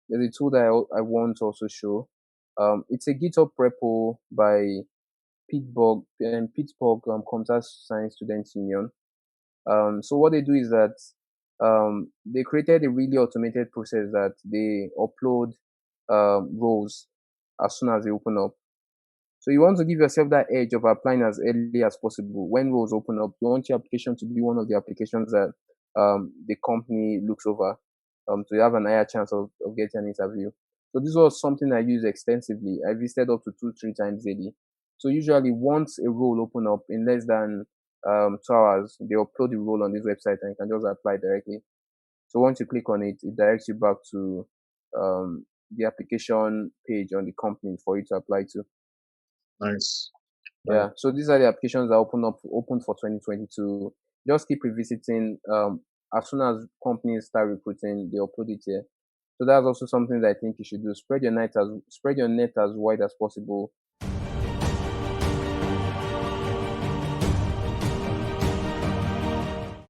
there's a tool that I want to also show. It's a GitHub repo by Pittsburgh Computer Science Students Union. So what they do is that they created a really automated process that they upload roles as soon as they open up. So you want to give yourself that edge of applying as early as possible. When roles open up, you want your application to be one of the applications that the company looks over to have an higher chance of getting an interview. So this was something I used extensively. I visited up to 2-3 times daily. So usually once a role open up in less than 2 hours, they upload the role on this website and you can just apply directly. So once you click on it, it directs you back to the application page on the company for you to apply to. Nice. Yeah, so these are the applications that open for 2022. Just keep revisiting. As soon as companies start recruiting, they upload it here. So that's also something that I think you should do. Spread your net as wide as possible.